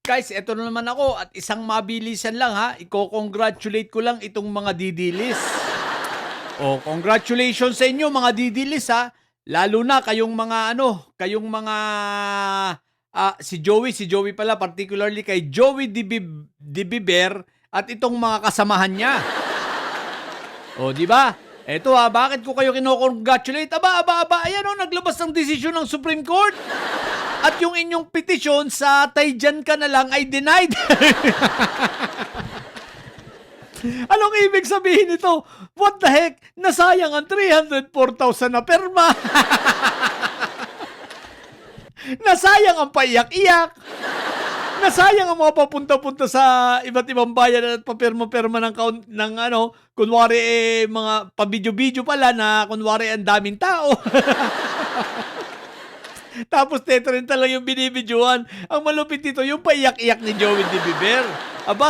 Guys, eto na naman ako at isang mabilisan lang ha. Iko-congratulate ko lang itong mga didilis. Oh, congratulations sa inyo mga didilis ha. Lalo na kayong mga kayong mga si Joey pala particularly kay Joey Dibiber at itong mga kasamahan niya. Oh, di ba? Eto ha, bakit ko kayo kino-congratulate? Ayan naglabas ng desisyon ng Supreme Court. At yung inyong petisyon sa Tayjan ka na lang ay denied. Anong ibig sabihin nito? What the heck? Nasayang ang 304,000 na perma. Nasayang ang paiyak-iyak. Nasayang ang mga papunta-punta sa iba't ibang bayan at paperma-perma ng kunwari mga pabidyo-bidyo pala na kunwari ang daming tao. Tapos tetrenta lang yung binibidyohan. Ang malupit dito, yung paiyak-iyak ni Joey Dibiber.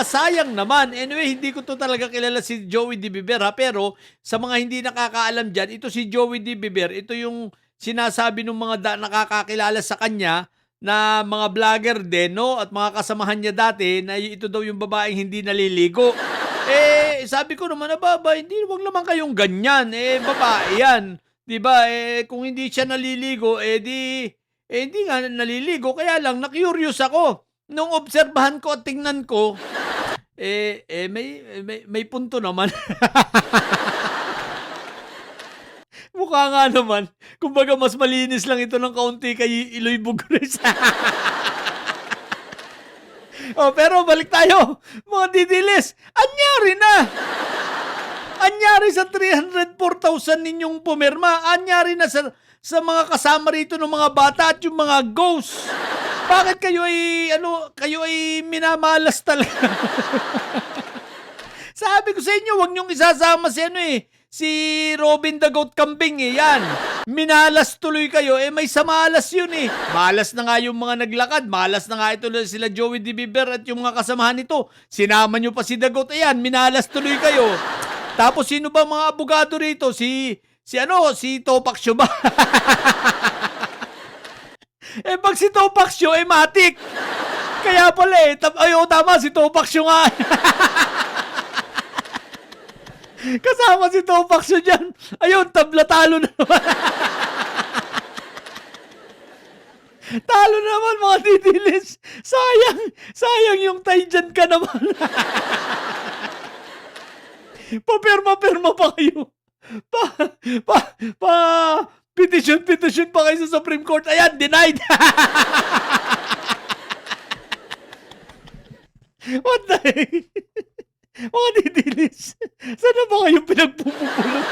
Sayang naman. Anyway, hindi ko to talaga kilala si Joey Dibiber ha. Pero sa mga hindi nakakaalam dyan, ito si Joey Dibiber. Ito yung sinasabi ng mga nakakakilala sa kanya na mga vlogger din, no? At mga kasamahan niya dati na ito daw yung babaeng hindi naliligo. Sabi ko naman, hindi, wag naman kayong ganyan. Babae yan. 'Di ba? Kung hindi siya naliligo, hindi nga naliligo. Kaya lang na-curious ako. Nung obserbahan ko at tingnan ko, may punto naman. Mukha nga naman. Kumbaga mas malinis lang ito ng kaunti kay Iloy Bugres. Pero balik tayo. Mga didilis, anyari na. Anyari sa 304,000 ninyong pumirma. Anyari na sa mga kasama rito ng mga bata at yung mga ghosts. Bakit kayo ay minamalas talaga? Sabi ko sa inyo, wag niyong isasama si Robin the Goat Kambing yan. Minalas tuloy kayo, may samalas yun Malas na nga yung mga naglakad, malas na nga ito sila Joey Dibiber at yung mga kasamahan nito. Sinama nyo pa si the Goat, minalas tuloy kayo. Tapos sino ba mga abogado rito? Si Topak Sio ba? Pag si Topak Sio, matik. Kaya pala tama, si Topak Sio nga. Kasama si Topak Sio dyan. Ayun, talo na naman. Talo na naman mga didilis. Sayang yung Tayjan ka naman. Paperma-perma pa kayo. Petition pa kayo sa Supreme Court. Ayan, denied. What the heck? Mga didilis. Sana ba kayo pinagpupulot?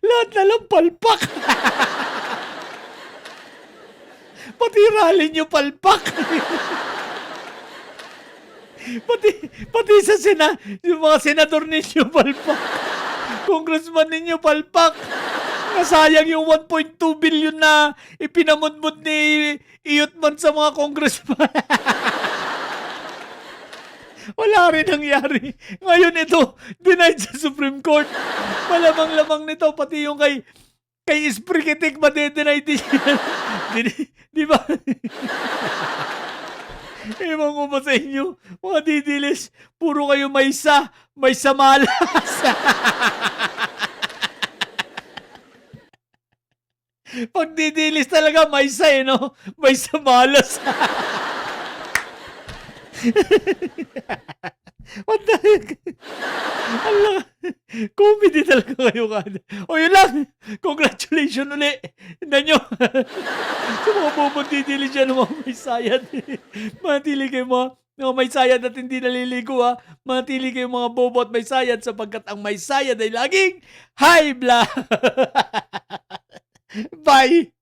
Lahat na lang palpak. Pati rally nyo palpak. Pati sa yung mga senador ninyo palpak. Congressman ninyo palpak. Nasayang yung 1.2 billion na ipinamudmud ni Iyotman sa mga congressman. Wala rin nangyari. Ngayon ito, denied sa Supreme Court. Malamang-lamang nito, pati yung kay Isprikitik, madedenay din yan. Di ba? Ewan ko ba sa inyo, mga didilis, puro kayo may samalas. Pag didilis talaga, may no? May samalas. What the heck? Allah, comedy talaga kayo kada. Yun lang. Congratulations uli. Tignan nyo. Sa mga bobong didilis dyan, mga may sayad. Manatili kayo mga may sayad at hindi naliligo ha. Manatili kayo mga bobo at may sayad sapagkat ang may sayad ay laging high blood. Bye!